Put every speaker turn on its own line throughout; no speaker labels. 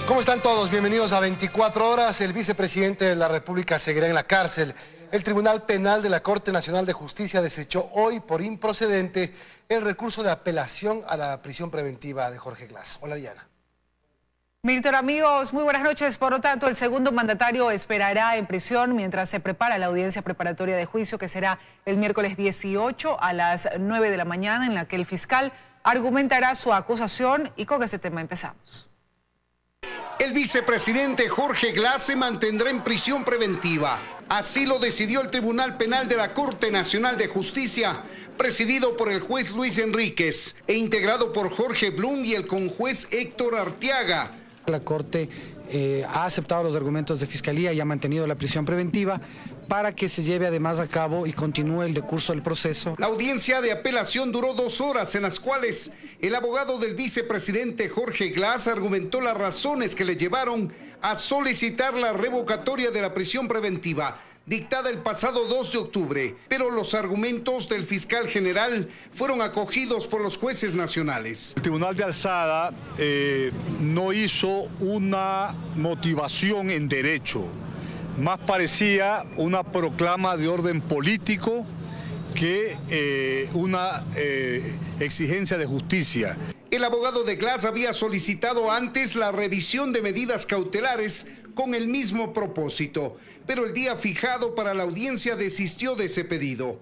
¿Cómo están todos? Bienvenidos a 24 horas. El vicepresidente de la República seguirá en la cárcel. El Tribunal Penal de la Corte Nacional de Justicia desechó hoy por improcedente el recurso de apelación a la prisión preventiva de Jorge Glass. Hola, Diana.
Milton, amigos, muy buenas noches. Por lo tanto, el segundo mandatario esperará en prisión mientras se prepara la audiencia preparatoria de juicio, que será el miércoles 18 a las 9 de la mañana, en la que el fiscal argumentará su acusación, y con ese tema empezamos.
El vicepresidente Jorge Glass se mantendrá en prisión preventiva. Así lo decidió el Tribunal Penal de la Corte Nacional de Justicia, presidido por el juez Luis Enríquez e integrado por Jorge Blum y el conjuez Héctor Arteaga.
La Corte ha aceptado los argumentos de Fiscalía y ha mantenido la prisión preventiva para que se lleve además a cabo y continúe el decurso del proceso.
La audiencia de apelación duró 2 horas, en las cuales el abogado del vicepresidente Jorge Glass argumentó las razones que le llevaron a solicitar la revocatoria de la prisión preventiva dictada el pasado 2 de octubre, pero los argumentos del fiscal general fueron acogidos por los jueces nacionales.
El Tribunal de Alzada no hizo una motivación en derecho, más parecía una proclama de orden político que una exigencia de justicia.
El abogado de Glass había solicitado antes la revisión de medidas cautelares con el mismo propósito, pero el día fijado para la audiencia desistió de ese pedido.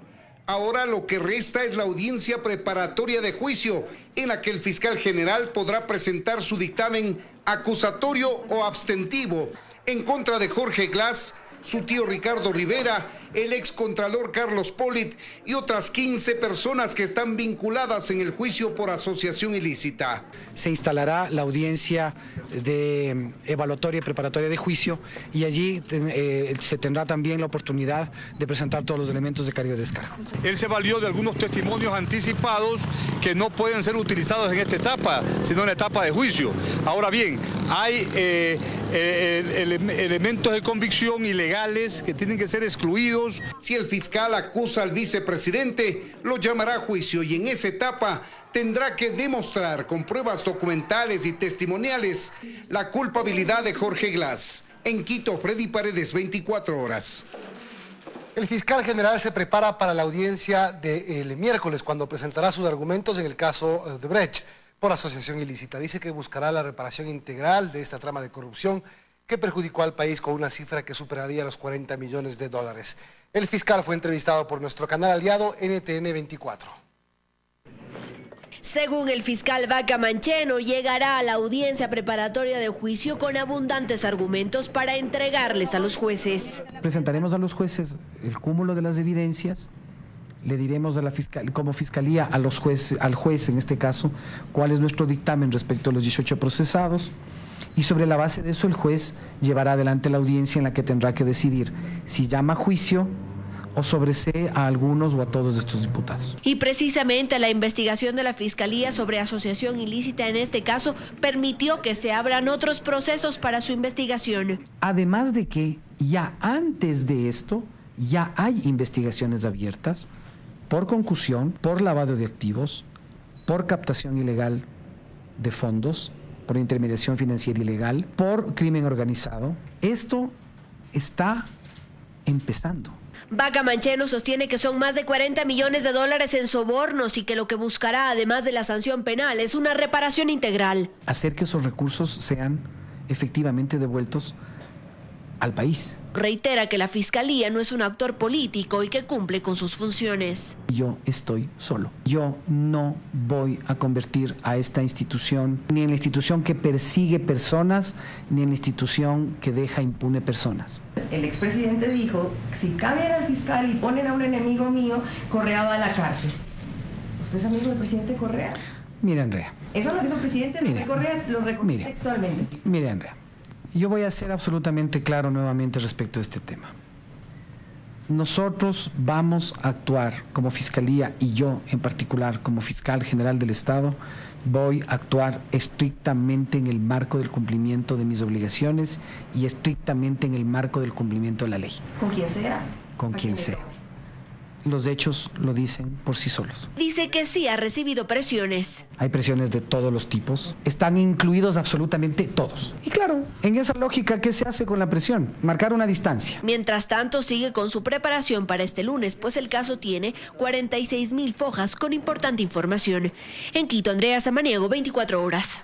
Ahora lo que resta es la audiencia preparatoria de juicio, en la que el fiscal general podrá presentar su dictamen acusatorio o abstentivo en contra de Jorge Glass, su tío Ricardo Rivera, el excontralor Carlos Polit y otras 15 personas que están vinculadas en el juicio por asociación ilícita.
Se instalará la audiencia de evaluatoria y preparatoria de juicio y allí se tendrá también la oportunidad de presentar todos los elementos de cargo y descargo.
Él se valió de algunos testimonios anticipados que no pueden ser utilizados en esta etapa, sino en la etapa de juicio. Ahora bien, hay elementos de convicción ilegales que tienen que ser excluidos.
Si el fiscal acusa al vicepresidente, lo llamará a juicio y en esa etapa tendrá que demostrar con pruebas documentales y testimoniales la culpabilidad de Jorge Glass. En Quito, Freddy Paredes, 24 horas.
El fiscal general se prepara para la audiencia del miércoles, cuando presentará sus argumentos en el caso de Brecht por asociación ilícita. Dice que buscará la reparación integral de esta trama de corrupción que perjudicó al país con una cifra que superaría los 40 millones de dólares. El fiscal fue entrevistado por nuestro canal aliado NTN 24.
Según el fiscal Vaca Mancheno, llegará a la audiencia preparatoria de juicio con abundantes argumentos para entregarles a los jueces.
Presentaremos a los jueces el cúmulo de las evidencias, le diremos a la como fiscalía al juez en este caso cuál es nuestro dictamen respecto a los 18 procesados, y sobre la base de eso el juez llevará adelante la audiencia en la que tendrá que decidir si llama a juicio o sobresee a algunos o a todos estos diputados.
Y precisamente la investigación de la Fiscalía sobre asociación ilícita en este caso permitió que se abran otros procesos para su investigación.
Además de que ya antes de esto ya hay investigaciones abiertas por concusión, por lavado de activos, por captación ilegal de fondos, por intermediación financiera ilegal, por crimen organizado. Esto está empezando.
Vaca Mancheno sostiene que son más de 40 millones de dólares en sobornos y que lo que buscará, además de la sanción penal, es una reparación integral.
Hacer que esos recursos sean efectivamente devueltos al país.
Reitera que la Fiscalía no es un actor político y que cumple con sus funciones.
Yo estoy solo. Yo no voy a convertir a esta institución ni en la institución que persigue personas, ni en la institución que deja impune personas.
El expresidente dijo, si cambian al fiscal y ponen a un enemigo mío, Correa va a la cárcel. ¿Usted es amigo del presidente Correa?
Mire, Andrea.
Eso lo dijo el presidente Correa, lo reconoce textualmente.
Mire, Andrea. Yo voy a ser absolutamente claro nuevamente respecto a este tema. Nosotros vamos a actuar como Fiscalía, y yo en particular como Fiscal General del Estado, voy a actuar estrictamente en el marco del cumplimiento de mis obligaciones y estrictamente en el marco del cumplimiento de la ley.
¿Con quién sea?
Con quien sea. Los hechos lo dicen por sí solos.
Dice que sí ha recibido presiones.
Hay presiones de todos los tipos. Están incluidos absolutamente todos. Y claro, en esa lógica, ¿qué se hace con la presión? Marcar una distancia.
Mientras tanto, sigue con su preparación para este lunes, pues el caso tiene 46.000 fojas con importante información. En Quito, Andrea Samaniego, 24 horas.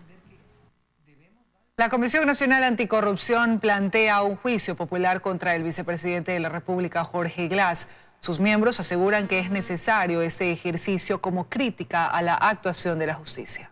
La Comisión Nacional Anticorrupción plantea un juicio popular contra el vicepresidente de la República, Jorge Glass. Sus miembros aseguran que es necesario este ejercicio como crítica a la actuación de la justicia.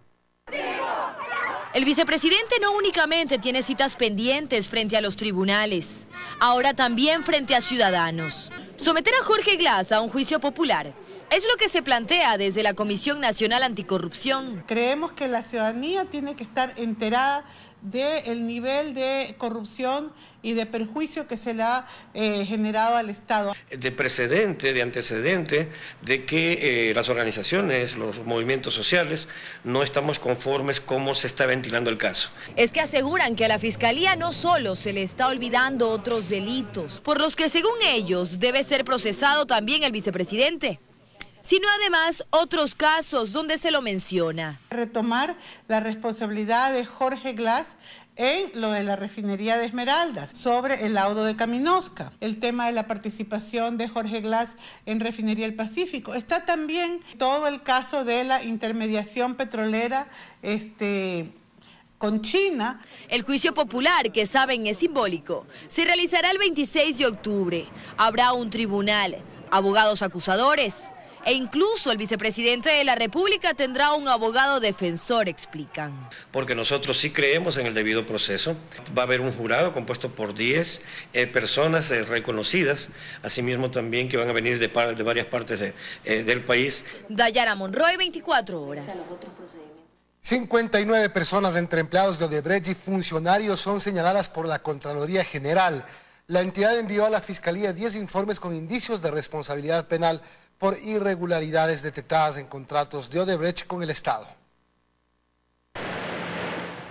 El vicepresidente no únicamente tiene citas pendientes frente a los tribunales, ahora también frente a ciudadanos. Someter a Jorge Glass a un juicio popular es lo que se plantea desde la Comisión Nacional Anticorrupción.
Creemos que la ciudadanía tiene que estar enterada del nivel de corrupción y de perjuicio que se le ha generado al Estado.
De precedente, de antecedente, de que las organizaciones, los movimientos sociales, no estamos conformes cómo se está ventilando el caso.
Es que aseguran que a la Fiscalía no solo se le está olvidando otros delitos, por los que según ellos debe ser procesado también el vicepresidente, sino además otros casos donde se lo menciona.
Retomar la responsabilidad de Jorge Glass en lo de la refinería de Esmeraldas, sobre el laudo de Caminosca, el tema de la participación de Jorge Glass en Refinería del Pacífico. Está también todo el caso de la intermediación petrolera con China.
El juicio popular, que saben es simbólico, se realizará el 26 de octubre. Habrá un tribunal, abogados acusadores, e incluso el vicepresidente de la República tendrá un abogado defensor, explican.
Porque nosotros sí creemos en el debido proceso. Va a haber un jurado compuesto por 10 personas reconocidas, asimismo también que van a venir de varias partes del país.
Dayana Monroy, 24 horas.
59 personas entre empleados de Odebrecht y funcionarios son señaladas por la Contraloría General. La entidad envió a la Fiscalía 10 informes con indicios de responsabilidad penal por irregularidades detectadas en contratos de Odebrecht con el Estado.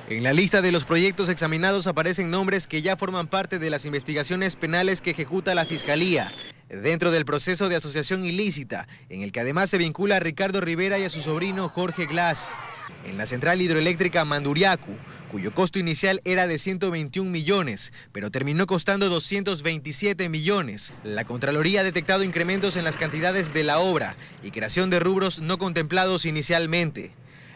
En la lista de los proyectos examinados aparecen nombres que ya forman parte de las investigaciones penales que ejecuta la Fiscalía, dentro del proceso de asociación ilícita, en el que además se vincula a Ricardo Rivera y a su sobrino Jorge Glass. En la central hidroeléctrica Manduriacu, cuyo costo inicial era de 121 millones, pero terminó costando 227 millones. La Contraloría ha detectado incrementos en las cantidades de la obra y creación de rubros no contemplados inicialmente.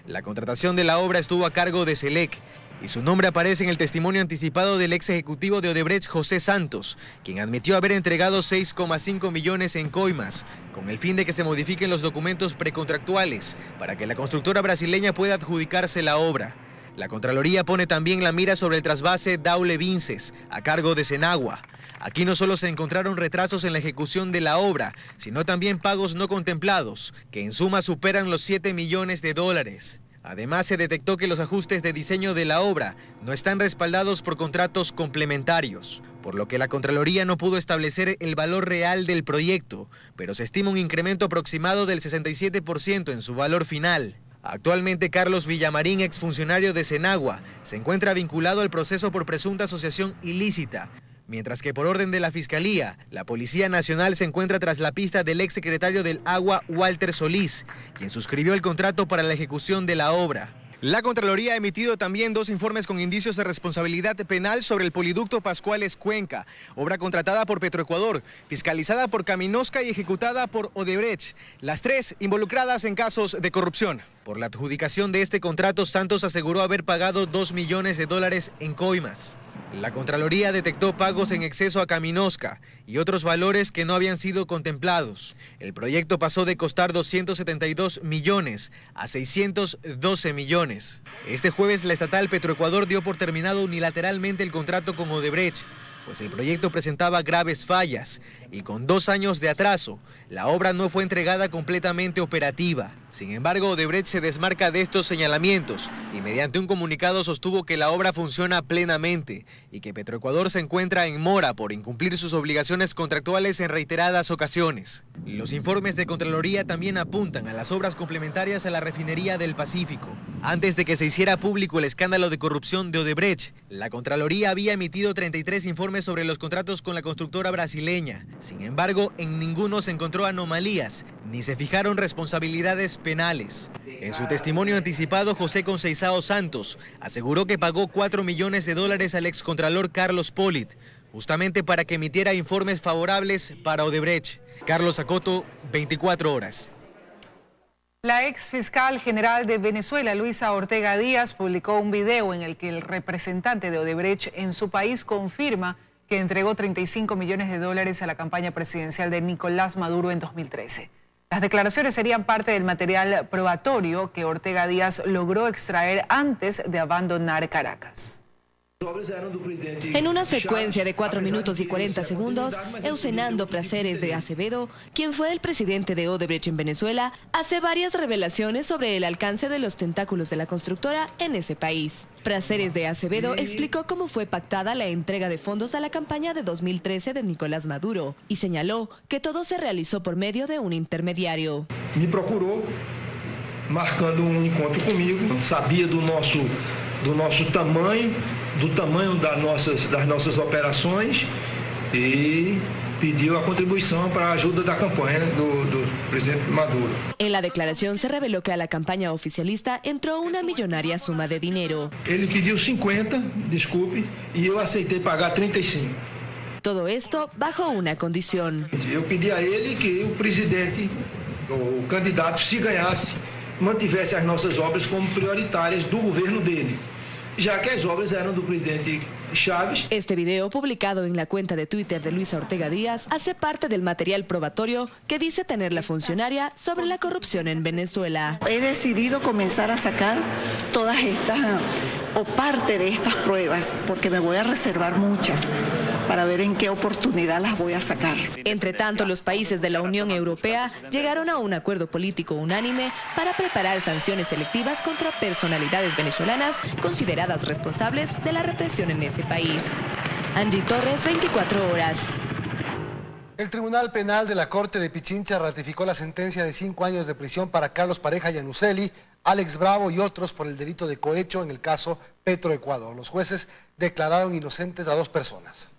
La contratación de la obra estuvo a cargo de Selec y su nombre aparece en el testimonio anticipado del ex ejecutivo de Odebrecht, José Santos, quien admitió haber entregado 6,5 millones en coimas, con el fin de que se modifiquen los documentos precontractuales para que la constructora brasileña pueda adjudicarse la obra. La Contraloría pone también la mira sobre el trasvase Daule Vinces, a cargo de Senagua. Aquí no solo se encontraron retrasos en la ejecución de la obra, sino también pagos no contemplados, que en suma superan los 7 millones de dólares. Además, se detectó que los ajustes de diseño de la obra no están respaldados por contratos complementarios, por lo que la Contraloría no pudo establecer el valor real del proyecto, pero se estima un incremento aproximado del 67% en su valor final. Actualmente, Carlos Villamarín, exfuncionario de Senagua, se encuentra vinculado al proceso por presunta asociación ilícita, mientras que por orden de la Fiscalía, la Policía Nacional se encuentra tras la pista del exsecretario del Agua, Walter Solís, quien suscribió el contrato para la ejecución de la obra. La Contraloría ha emitido también 2 informes con indicios de responsabilidad penal sobre el poliducto Pascuales Cuenca, obra contratada por Petroecuador, fiscalizada por Caminosca y ejecutada por Odebrecht, las 3 involucradas en casos de corrupción. Por la adjudicación de este contrato, Santos aseguró haber pagado 2 millones de dólares en coimas. La Contraloría detectó pagos en exceso a Caminosca y otros valores que no habían sido contemplados. El proyecto pasó de costar 272 millones a 612 millones. Este jueves la estatal Petroecuador dio por terminado unilateralmente el contrato con Odebrecht, pues el proyecto presentaba graves fallas y con 2 años de atraso, la obra no fue entregada completamente operativa. Sin embargo, Odebrecht se desmarca de estos señalamientos y mediante un comunicado sostuvo que la obra funciona plenamente y que Petroecuador se encuentra en mora por incumplir sus obligaciones contractuales en reiteradas ocasiones. Los informes de Contraloría también apuntan a las obras complementarias a la refinería del Pacífico. Antes de que se hiciera público el escándalo de corrupción de Odebrecht, la Contraloría había emitido 33 informes sobre los contratos con la constructora brasileña. Sin embargo, en ninguno se encontró anomalías, ni se fijaron responsabilidades penales. En su testimonio anticipado, José Conceizao Santos aseguró que pagó $4 millones al excontralor Carlos Polit, justamente para que emitiera informes favorables para Odebrecht. Carlos Acoto, 24 horas.
La ex fiscal general de Venezuela, Luisa Ortega Díaz, publicó un video en el que el representante de Odebrecht en su país confirma que entregó $35 millones a la campaña presidencial de Nicolás Maduro en 2013. Las declaraciones serían parte del material probatorio que Ortega Díaz logró extraer antes de abandonar Caracas.
En una secuencia de 4 minutos y 40 segundos, Eusenando Prazeres de Acevedo, quien fue el presidente de Odebrecht en Venezuela, hace varias revelaciones sobre el alcance de los tentáculos de la constructora en ese país. Prazeres de Acevedo explicó cómo fue pactada la entrega de fondos a la campaña de 2013 de Nicolás Maduro y señaló que todo se realizó por medio de un intermediario.
Me procuró marcando un encuentro conmigo, sabía do nosso tamanho, do tamanho das nossas operações e pidió a contribución para ayuda da campaña do presidente Maduro.
En la declaración se reveló que a la campaña oficialista entró una millonaria suma de dinero.
Ele pediu 50, desculpe, y yo aceitei pagar 35.
Todo esto bajo una condición.
Eu pedi a ele que o presidente, o candidato, se ganhasse, mantivesse as nossas obras como prioritárias do governo dele, ya que as obras eram do presidente Chávez.
Este video, publicado en la cuenta de Twitter de Luisa Ortega Díaz, hace parte del material probatorio que dice tener la funcionaria sobre la corrupción en Venezuela.
He decidido comenzar a sacar todas estas o parte de estas pruebas porque me voy a reservar muchas para ver en qué oportunidad las voy a sacar.
Entre tanto, los países de la Unión Europea llegaron a un acuerdo político unánime para preparar sanciones selectivas contra personalidades venezolanas consideradas responsables de la represión en ese país. Angie Torres, 24 horas.
El Tribunal Penal de la Corte de Pichincha ratificó la sentencia de 5 años de prisión para Carlos Pareja Yanuseli, Alex Bravo y otros por el delito de cohecho en el caso Petroecuador. Los jueces declararon inocentes a 2 personas.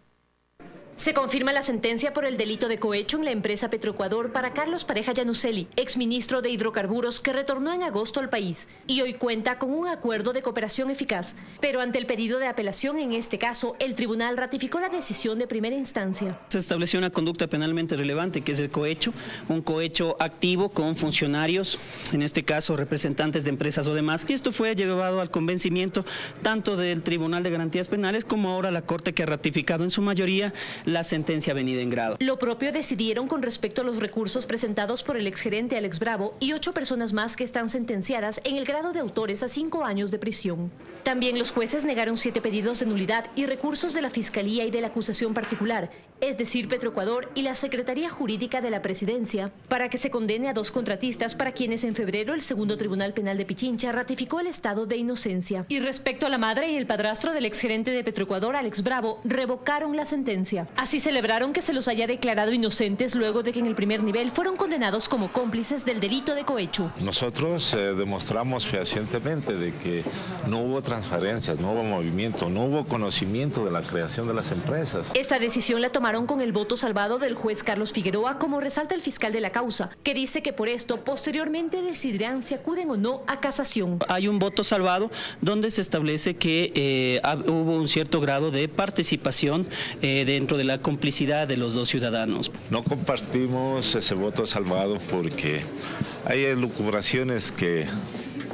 Se confirma la sentencia por el delito de cohecho en la empresa Petroecuador para Carlos Pareja Yanuseli, exministro de Hidrocarburos que retornó en agosto al país y hoy cuenta con un acuerdo de cooperación eficaz. Pero ante el pedido de apelación en este caso, el tribunal ratificó la decisión de primera instancia.
Se estableció una conducta penalmente relevante que es el cohecho, un cohecho activo con funcionarios, en este caso representantes de empresas o demás. Y esto fue llevado al convencimiento tanto del Tribunal de Garantías Penales como ahora la Corte, que ha ratificado en su mayoría la sentencia venida en grado.
Lo propio decidieron con respecto a los recursos presentados por el exgerente Alex Bravo y 8 personas más que están sentenciadas en el grado de autores a 5 años de prisión. También los jueces negaron 7 pedidos de nulidad y recursos de la Fiscalía y de la acusación particular, es decir, Petroecuador y la Secretaría Jurídica de la Presidencia, para que se condene a 2 contratistas para quienes en febrero el segundo Tribunal Penal de Pichincha ratificó el estado de inocencia. Y respecto a la madre y el padrastro del exgerente de Petroecuador, Alex Bravo, revocaron la sentencia. Así celebraron que se los haya declarado inocentes luego de que en el primer nivel fueron condenados como cómplices del delito de cohecho.
Nosotros demostramos fehacientemente de que no hubo transferencias, no hubo movimiento, no hubo conocimiento de la creación de las empresas.
Esta decisión la tomaron con el voto salvado del juez Carlos Figueroa, como resalta el fiscal de la causa, que dice que por esto posteriormente decidirán si acuden o no a casación.
Hay un voto salvado donde se establece que hubo un cierto grado de participación dentro de la complicidad de los 2 ciudadanos.
No compartimos ese voto salvado porque hay elucubraciones que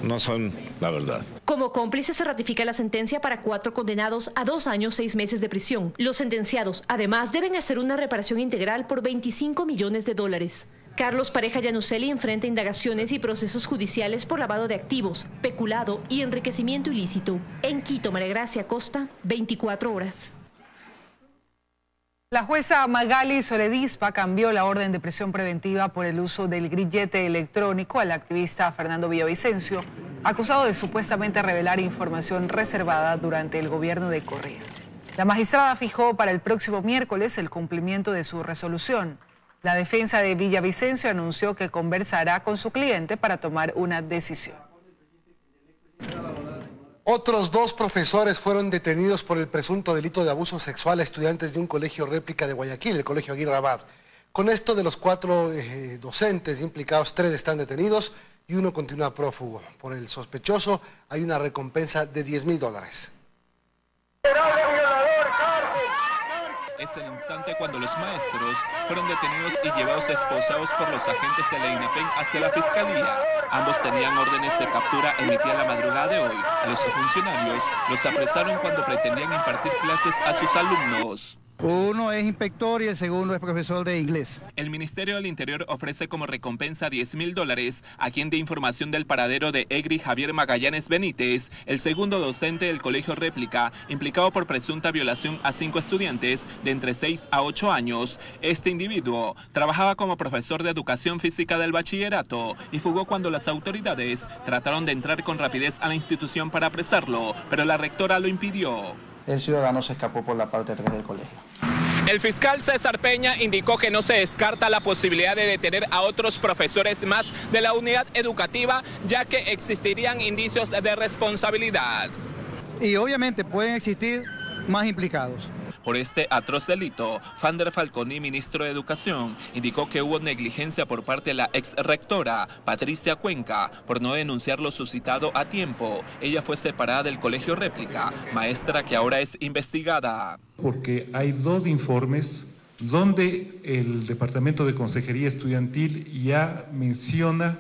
no son la verdad.
Como cómplice se ratifica la sentencia para 4 condenados a 2 años 6 meses de prisión. Los sentenciados además deben hacer una reparación integral por $25 millones. Carlos Pareja Yanuseli enfrenta indagaciones y procesos judiciales por lavado de activos, peculado y enriquecimiento ilícito. En Quito, María Gracia Costa, 24 horas.
La jueza Magali Soledispa cambió la orden de prisión preventiva por el uso del grillete electrónico al activista Fernando Villavicencio, acusado de supuestamente revelar información reservada durante el gobierno de Correa. La magistrada fijó para el próximo miércoles el cumplimiento de su resolución. La defensa de Villavicencio anunció que conversará con su cliente para tomar una decisión.
Otros 2 profesores fueron detenidos por el presunto delito de abuso sexual a estudiantes de un colegio réplica de Guayaquil, el Colegio Aguirre Abad. Con esto, de los 4 docentes implicados, 3 están detenidos y 1 continúa prófugo. Por el sospechoso hay una recompensa de $10.000.
Es el instante cuando los maestros fueron detenidos y llevados esposados por los agentes de la INEPEN hacia la fiscalía. Ambos tenían órdenes de captura emitidas la madrugada de hoy. Los funcionarios los apresaron cuando pretendían impartir clases a sus alumnos.
Uno es inspector y el segundo es profesor de inglés.
El Ministerio del Interior ofrece como recompensa $10.000 a quien dé información del paradero de Egri Javier Magallanes Benítez, el segundo docente del colegio réplica, implicado por presunta violación a 5 estudiantes de entre 6 a 8 años. Este individuo trabajaba como profesor de educación física del bachillerato y fugó cuando las autoridades trataron de entrar con rapidez a la institución para apresarlo, pero la rectora lo impidió.
El ciudadano se escapó por la parte 3 del colegio.
El fiscal César Peña indicó que no se descarta la posibilidad de detener a otros profesores más de la unidad educativa, ya que existirían indicios de responsabilidad.
Y obviamente pueden existir más implicados.
Por este atroz delito, Fander Falconi, ministro de Educación, indicó que hubo negligencia por parte de la ex rectora Patricia Cuenca por no denunciar lo suscitado a tiempo. Ella fue separada del colegio réplica, maestra que ahora es investigada.
Porque hay 2 informes donde el Departamento de Consejería Estudiantil ya menciona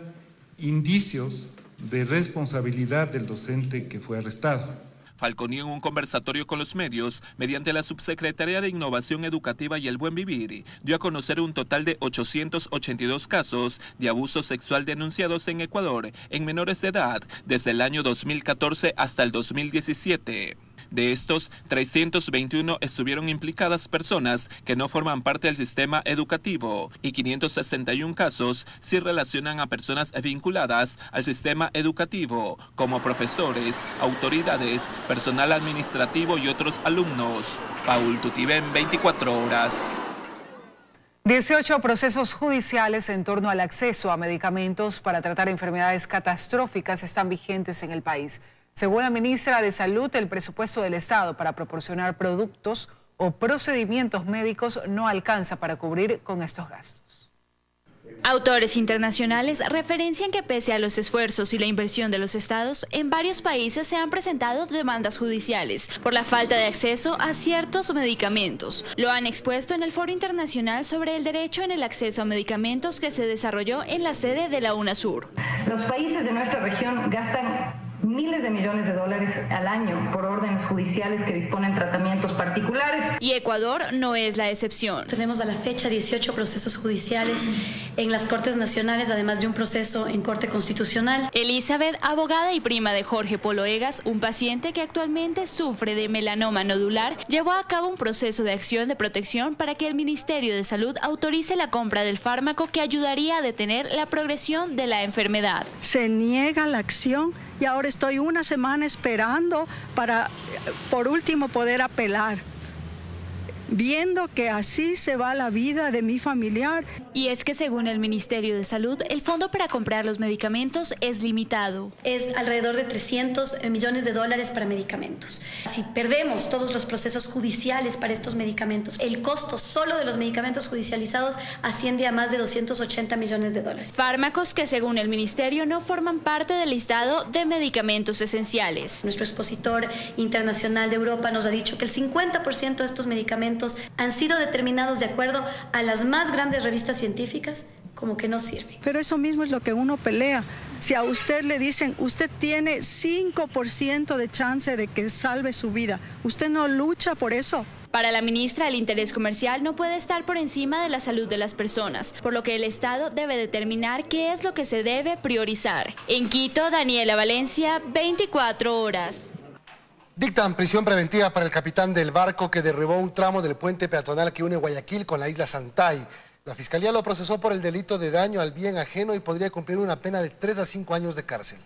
indicios de responsabilidad del docente que fue arrestado.
Falconi, en un conversatorio con los medios, mediante la Subsecretaría de Innovación Educativa y el Buen Vivir, dio a conocer un total de 882 casos de abuso sexual denunciados en Ecuador en menores de edad desde el año 2014 hasta el 2017. De estos, 321 estuvieron implicadas personas que no forman parte del sistema educativo y 561 casos sí relacionan a personas vinculadas al sistema educativo, como profesores, autoridades, personal administrativo y otros alumnos. Paul Tutibén, 24 horas.
18 procesos judiciales en torno al acceso a medicamentos para tratar enfermedades catastróficas están vigentes en el país. Según la ministra de Salud, el presupuesto del Estado para proporcionar productos o procedimientos médicos no alcanza para cubrir con estos gastos.
Autores internacionales referencian que pese a los esfuerzos y la inversión de los estados, en varios países se han presentado demandas judiciales por la falta de acceso a ciertos medicamentos. Lo han expuesto en el Foro Internacional sobre el Derecho en el Acceso a Medicamentos que se desarrolló en la sede de la UNASUR.
Los países de nuestra región gastan miles de millones de dólares al año por órdenes judiciales que disponen tratamientos particulares.
Y Ecuador no es la excepción.
Tenemos a la fecha 18 procesos judiciales en las Cortes Nacionales, además de un proceso en Corte Constitucional.
Elizabeth, abogada y prima de Jorge Polo Egas, un paciente que actualmente sufre de melanoma nodular, llevó a cabo un proceso de acción de protección para que el Ministerio de Salud autorice la compra del fármaco que ayudaría a detener la progresión de la enfermedad.
Se niega la acción y ahora estoy una semana esperando para, por último, poder apelar, viendo que así se va la vida de mi familiar.
Y es que según el Ministerio de Salud, el fondo para comprar los medicamentos es limitado.
Es alrededor de 300 millones de dólares para medicamentos. Si perdemos todos los procesos judiciales para estos medicamentos, el costo solo de los medicamentos judicializados asciende a más de 280 millones de dólares.
Fármacos que según el Ministerio no forman parte del listado de medicamentos esenciales.
Nuestro expositor internacional de Europa nos ha dicho que el 50% de estos medicamentos han sido determinados de acuerdo a las más grandes revistas científicas como que no sirven.
Pero eso mismo es lo que uno pelea. Si a usted le dicen, usted tiene 5% de chance de que salve su vida, ¿usted no lucha por eso?
Para la ministra, el interés comercial no puede estar por encima de la salud de las personas, por lo que el Estado debe determinar qué es lo que se debe priorizar. En Quito, Daniela Valencia, 24 horas.
Dictan prisión preventiva para el capitán del barco que derribó un tramo del puente peatonal que une Guayaquil con la isla Santay. La Fiscalía lo procesó por el delito de daño al bien ajeno y podría cumplir una pena de 3 a 5 años de cárcel.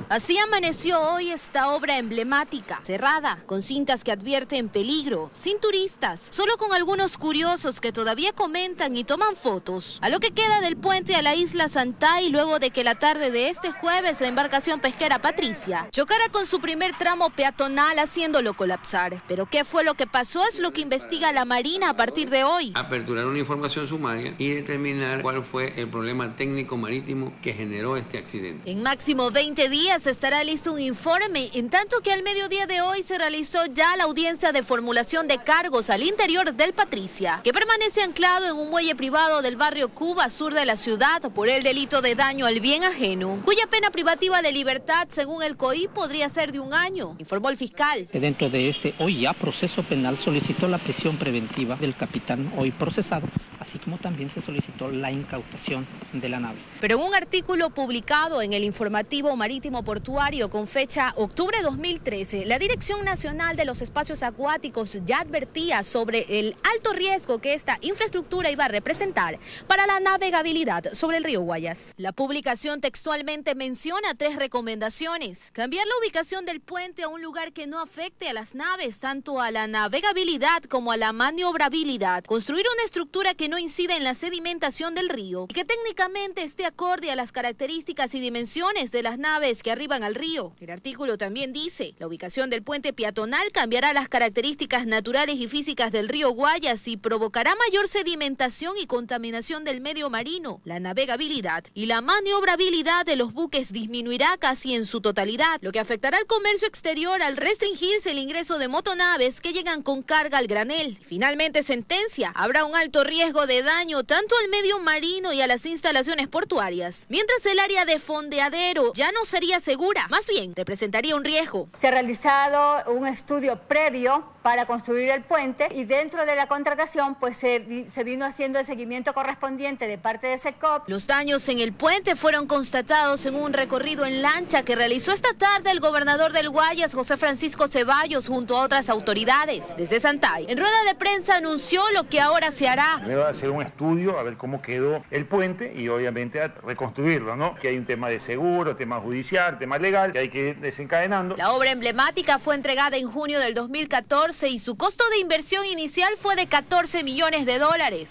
Así amaneció hoy esta obra emblemática, cerrada, con cintas que advierten peligro, sin turistas, solo con algunos curiosos que todavía comentan y toman fotos a lo que queda del puente a la isla Santay luego de que la tarde de este jueves la embarcación pesquera Patricia chocara con su primer tramo peatonal haciéndolo colapsar. Pero ¿qué fue lo que pasó? Es lo que investiga la Marina a partir de hoy.
Aperturar una información sumaria y determinar cuál fue el problema técnico marítimo que generó este accidente.
En máximo 20 días estará listo un informe, en tanto que al mediodía de hoy se realizó ya la audiencia de formulación de cargos al interior del Patricia, que permanece anclado en un muelle privado del barrio Cuba, sur de la ciudad, por el delito de daño al bien ajeno, cuya pena privativa de libertad, según el COI, podría ser de 1 año, informó el fiscal.
Dentro de este hoy ya proceso penal solicitó la prisión preventiva del capitán hoy procesado, así como también se solicitó la incautación de la nave.
Pero en un artículo publicado en el Informativo Marítimo Portuario con fecha octubre 2013, la Dirección Nacional de los Espacios Acuáticos ya advertía sobre el alto riesgo que esta infraestructura iba a representar para la navegabilidad sobre el río Guayas. La publicación textualmente menciona 3 recomendaciones: cambiar la ubicación del puente a un lugar que no afecte a las naves, tanto a la navegabilidad como a la maniobrabilidad, construir una estructura que no incida en la sedimentación del río y que técnicamente esté acorde a las características y dimensiones de las naves que arriban al río. El artículo también dice: la ubicación del puente peatonal cambiará las características naturales y físicas del río Guayas y provocará mayor sedimentación y contaminación del medio marino. La navegabilidad y la maniobrabilidad de los buques disminuirá casi en su totalidad, lo que afectará al comercio exterior al restringirse el ingreso de motonaves que llegan con carga al granel. Finalmente sentencia: habrá un alto riesgo de daño tanto al medio marino y a las instalaciones portuarias, mientras el área de fondeadero ya no sería segura, más bien representaría un riesgo.
Se ha realizado un estudio previo para construir el puente y dentro de la contratación pues se vino haciendo el seguimiento correspondiente de parte de SECOP.
Los daños en el puente fueron constatados en un recorrido en lancha que realizó esta tarde el gobernador del Guayas, José Francisco Ceballos, junto a otras autoridades. Desde Santay, en rueda de prensa anunció lo que ahora se hará.
Me va a hacer un estudio a ver cómo quedó el puente y obviamente a reconstruirlo, ¿no? Que hay un tema de seguro, tema judicial, tema legal, que hay que ir desencadenando.
La obra emblemática fue entregada en junio del 2014 y su costo de inversión inicial fue de $14 millones.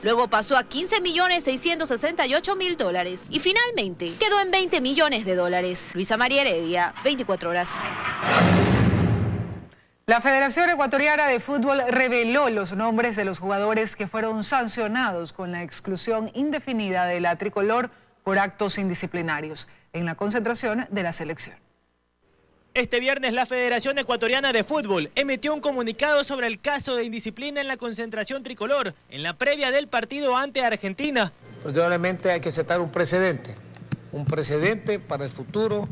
Luego pasó a $15.668.000 y finalmente quedó en $20 millones. Luisa María Heredia, 24 horas.
La Federación Ecuatoriana de Fútbol reveló los nombres de los jugadores que fueron sancionados con la exclusión indefinida de la tricolor por actos indisciplinarios en la concentración de la selección.
Este viernes la Federación Ecuatoriana de Fútbol emitió un comunicado sobre el caso de indisciplina en la concentración tricolor en la previa del partido ante Argentina.
Probablemente hay que sentar un precedente para el futuro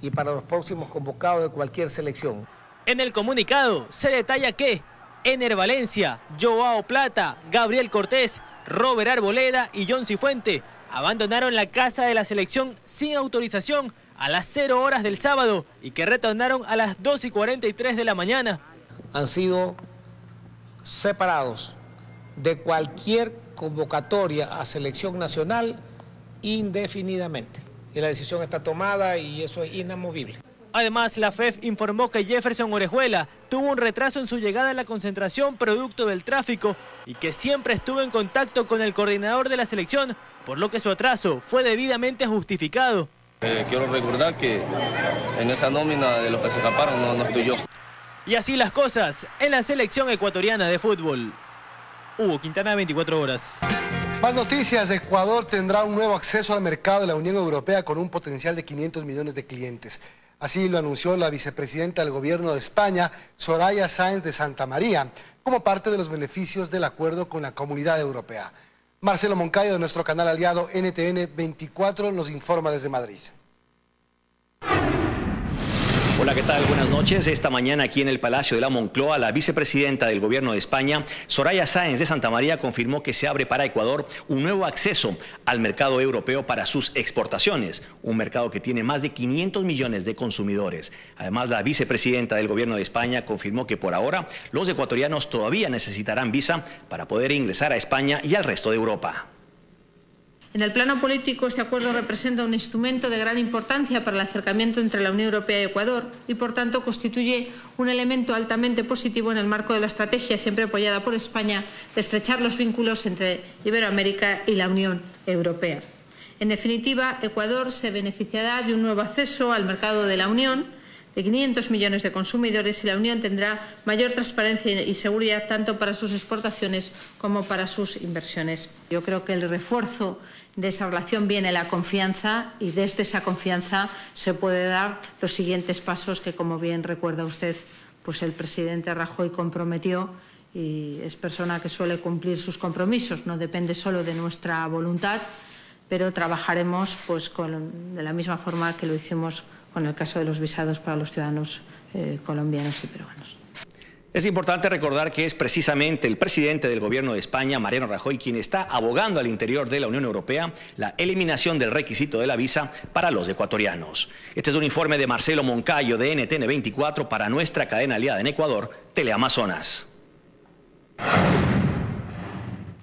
y para los próximos convocados de cualquier selección.
En el comunicado se detalla que Ener Valencia, Joao Plata, Gabriel Cortés, Robert Arboleda y John Cifuente abandonaron la casa de la selección sin autorización a las 0 horas del sábado y que retornaron a las 2:43 de la mañana.
Han sido separados de cualquier convocatoria a selección nacional indefinidamente. Y la decisión está tomada y eso es inamovible.
Además, la FEF informó que Jefferson Orejuela tuvo un retraso en su llegada a la concentración producto del tráfico y que siempre estuvo en contacto con el coordinador de la selección, por lo que su atraso fue debidamente justificado.
Quiero recordar que en esa nómina de los que se escaparon no estoy yo.
Y así las cosas en la selección ecuatoriana de fútbol. Hugo Quintana, 24 horas.
Más noticias. Ecuador tendrá un nuevo acceso al mercado de la Unión Europea con un potencial de 500 millones de clientes. Así lo anunció la vicepresidenta del gobierno de España, Soraya Sáenz de Santa María, como parte de los beneficios del acuerdo con la Comunidad Europea. Marcelo Moncayo, de nuestro canal aliado NTN 24, nos informa desde Madrid.
Hola, ¿qué tal? Buenas noches. Esta mañana aquí en el Palacio de la Moncloa, la vicepresidenta del Gobierno de España, Soraya Sáenz de Santamaría, confirmó que se abre para Ecuador un nuevo acceso al mercado europeo para sus exportaciones, un mercado que tiene más de 500 millones de consumidores. Además, la vicepresidenta del Gobierno de España confirmó que por ahora los ecuatorianos todavía necesitarán visa para poder ingresar a España y al resto de Europa.
En el plano político, este acuerdo representa un instrumento de gran importancia para el acercamiento entre la Unión Europea y Ecuador y, por tanto, constituye un elemento altamente positivo en el marco de la estrategia, siempre apoyada por España, de estrechar los vínculos entre Iberoamérica y la Unión Europea. En definitiva, Ecuador se beneficiará de un nuevo acceso al mercado de la Unión, de 500 millones de consumidores, y la Unión tendrá mayor transparencia y seguridad tanto para sus exportaciones como para sus inversiones. Yo creo que el refuerzo de esa relación viene la confianza, y desde esa confianza se puede dar los siguientes pasos que, como bien recuerda usted, pues el presidente Rajoy comprometió, y es persona que suele cumplir sus compromisos. No depende solo de nuestra voluntad, pero trabajaremos pues de la misma forma que lo hicimos con el caso de los visados para los ciudadanos colombianos y peruanos.
Es importante recordar que es precisamente el presidente del Gobierno de España, Mariano Rajoy, quien está abogando al interior de la Unión Europea la eliminación del requisito de la visa para los ecuatorianos. Este es un informe de Marcelo Moncayo de NTN 24 para nuestra cadena aliada en Ecuador, Teleamazonas.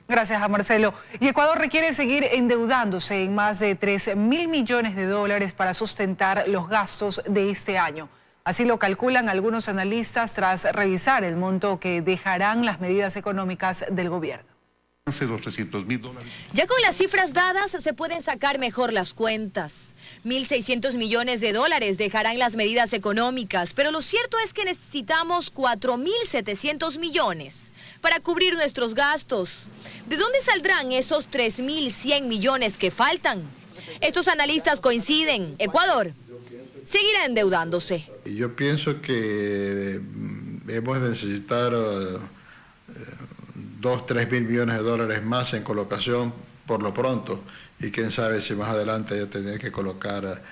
Gracias a Marcelo. Y Ecuador requiere seguir endeudándose en más de 3.000 millones de dólares para sustentar los gastos de este año. Así lo calculan algunos analistas tras revisar el monto que dejarán las medidas económicas del gobierno.
Ya con las cifras dadas se pueden sacar mejor las cuentas. 1.600 millones de dólares dejarán las medidas económicas, pero lo cierto es que necesitamos 4.700 millones para cubrir nuestros gastos. ¿De dónde saldrán esos 3.100 millones que faltan? Estos analistas coinciden. Ecuador seguirá endeudándose.
Yo pienso que hemos de necesitar 2-3 mil millones de dólares más en colocación por lo pronto, y quién sabe si más adelante ya tener que colocar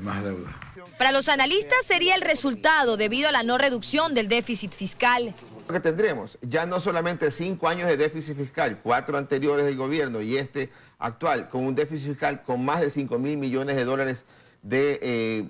más deuda.
Para los analistas sería el resultado debido a la no reducción del déficit fiscal.
Que tendremos ya no solamente 5 años de déficit fiscal, 4 anteriores del gobierno y este actual, con un déficit fiscal con más de 5.000 millones de dólares de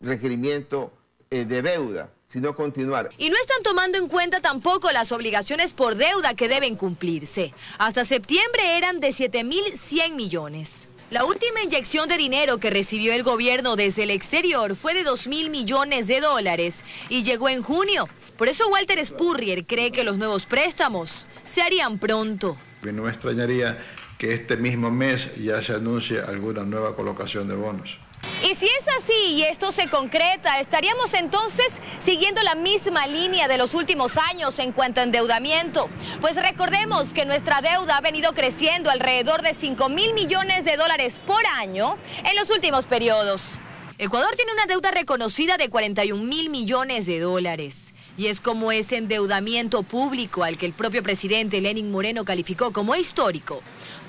requerimiento de deuda, sino continuar.
Y no están tomando en cuenta tampoco las obligaciones por deuda que deben cumplirse. Hasta septiembre eran de 7.100 millones. La última inyección de dinero que recibió el gobierno desde el exterior fue de 2.000 millones de dólares y llegó en junio. Por eso Walter Spurrier cree que los nuevos préstamos se harían pronto.
No me extrañaría que este mismo mes ya se anuncie alguna nueva colocación de bonos.
Y si es así y esto se concreta, estaríamos entonces siguiendo la misma línea de los últimos años en cuanto a endeudamiento. Pues recordemos que nuestra deuda ha venido creciendo alrededor de 5.000 millones de dólares por año en los últimos periodos. Ecuador tiene una deuda reconocida de 41.000 millones de dólares. Y es como ese endeudamiento público al que el propio presidente Lenín Moreno calificó como histórico,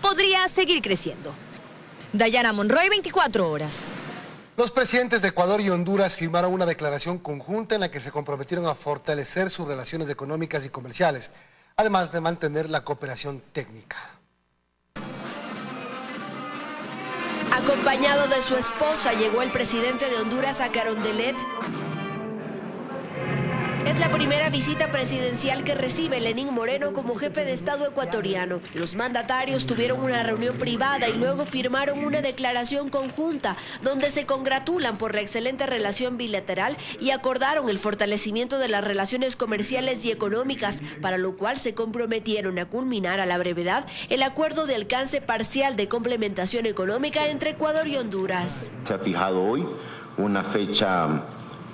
podría seguir creciendo. Dayana Monroy, 24 horas.
Los presidentes de Ecuador y Honduras firmaron una declaración conjunta en la que se comprometieron a fortalecer sus relaciones económicas y comerciales, además de mantener la cooperación técnica.
Acompañado de su esposa, llegó el presidente de Honduras a Carondelet. Es la primera visita presidencial que recibe Lenín Moreno como jefe de Estado ecuatoriano. Los mandatarios tuvieron una reunión privada y luego firmaron una declaración conjunta donde se congratulan por la excelente relación bilateral y acordaron el fortalecimiento de las relaciones comerciales y económicas, para lo cual se comprometieron a culminar a la brevedad el acuerdo de alcance parcial de complementación económica entre Ecuador y Honduras.
Se ha fijado hoy una fecha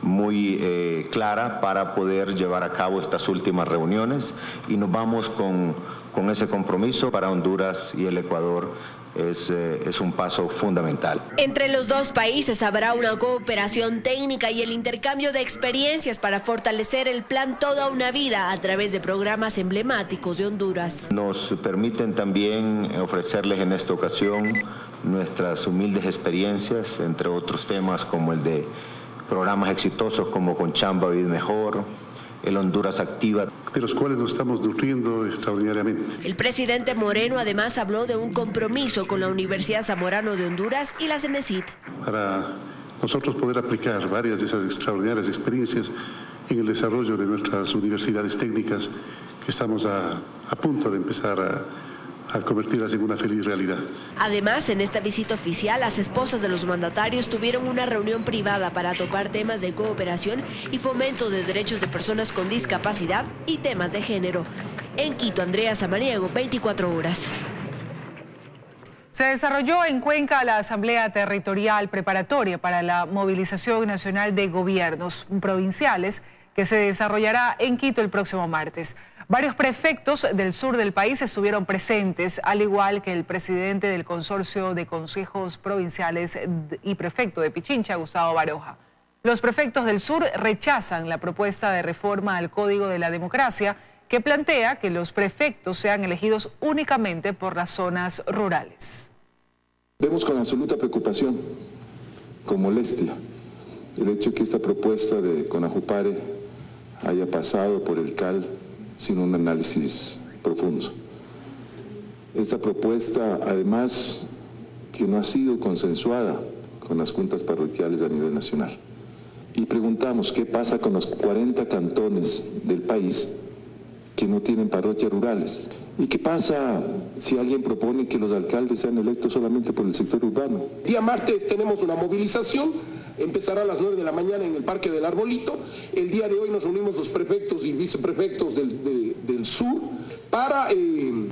muy clara para poder llevar a cabo estas últimas reuniones y nos vamos con ese compromiso. Para Honduras y el Ecuador es un paso fundamental.
Entre los dos países habrá una cooperación técnica y el intercambio de experiencias para fortalecer el plan Toda una Vida a través de programas emblemáticos de Honduras.
Nos permiten también ofrecerles en esta ocasión nuestras humildes experiencias, entre otros temas como el de programas exitosos como Con Chamba Vivir Mejor, el Honduras Activa,
de los cuales nos estamos nutriendo extraordinariamente.
El presidente Moreno además habló de un compromiso con la Universidad Zamorano de Honduras y la CENESID.
Para nosotros poder aplicar varias de esas extraordinarias experiencias en el desarrollo de nuestras universidades técnicas que estamos a punto de empezar a convertirlas en una feliz realidad.
Además, en esta visita oficial, las esposas de los mandatarios tuvieron una reunión privada para tocar temas de cooperación y fomento de derechos de personas con discapacidad y temas de género. En Quito, Andrea Samaniego, 24 horas.
Se desarrolló en Cuenca la Asamblea Territorial Preparatoria para la Movilización Nacional de Gobiernos Provinciales, que se desarrollará en Quito el próximo martes. Varios prefectos del sur del país estuvieron presentes, al igual que el presidente del Consorcio de Consejos Provinciales y prefecto de Pichincha, Gustavo Baroja. Los prefectos del sur rechazan la propuesta de reforma al Código de la Democracia, que plantea que los prefectos sean elegidos únicamente por las zonas rurales.
Vemos con absoluta preocupación, con molestia, el hecho que esta propuesta de Conajupare haya pasado por el CAL sin un análisis profundo. Esta propuesta, además, que no ha sido consensuada con las juntas parroquiales a nivel nacional. Y preguntamos qué pasa con los 40 cantones del país que no tienen parroquias rurales. ¿Y qué pasa si alguien propone que los alcaldes sean electos solamente por el sector urbano?
Día martes tenemos una movilización. Empezará a las 9 de la mañana en el Parque del Arbolito. El día de hoy nos reunimos los prefectos y viceprefectos del sur para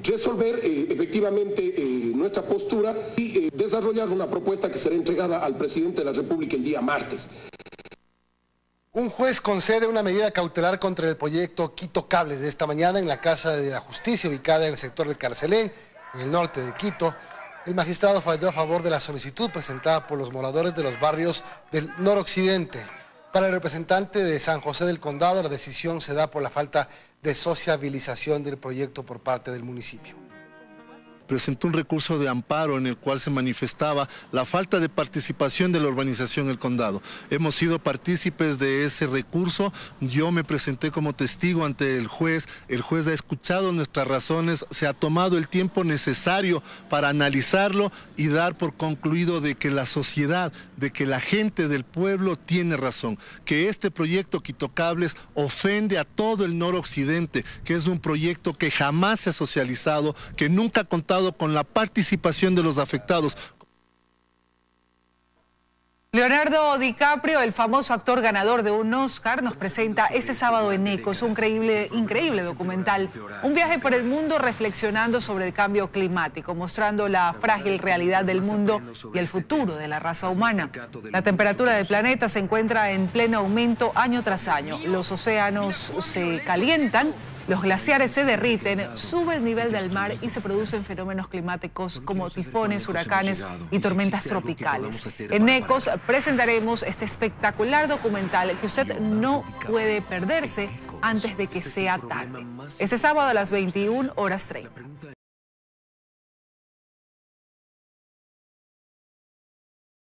resolver efectivamente nuestra postura y desarrollar una propuesta que será entregada al presidente de la República el día martes.
Un juez concede una medida cautelar contra el proyecto Quito Cables de esta mañana en la Casa de la Justicia ubicada en el sector de Carcelén, en el norte de Quito. El magistrado falló a favor de la solicitud presentada por los moradores de los barrios del noroccidente. Para el representante de San José del Condado, la decisión se da por la falta de sociabilización del proyecto por parte del municipio.
Presentó un recurso de amparo en el cual se manifestaba la falta de participación de la urbanización El Condado. Hemos sido partícipes de ese recurso, yo me presenté como testigo ante el juez ha escuchado nuestras razones, se ha tomado el tiempo necesario para analizarlo y dar por concluido de que la sociedad, de que la gente del pueblo tiene razón, que este proyecto Quito Cables ofende a todo el noroccidente, que es un proyecto que jamás se ha socializado, que nunca ha contado con la participación de los afectados.
Leonardo DiCaprio, el famoso actor ganador de un Oscar, nos presenta este sábado en Ecos un increíble documental. Un viaje por el mundo reflexionando sobre el cambio climático, mostrando la frágil realidad del mundo y el futuro de la raza humana. La temperatura del planeta se encuentra en pleno aumento año tras año. Los océanos se calientan, los glaciares se derriten, sube el nivel del mar y se producen fenómenos climáticos como tifones, huracanes y tormentas tropicales. En Ecos presentaremos este espectacular documental que usted no puede perderse antes de que sea tarde. Este sábado a las 21:30.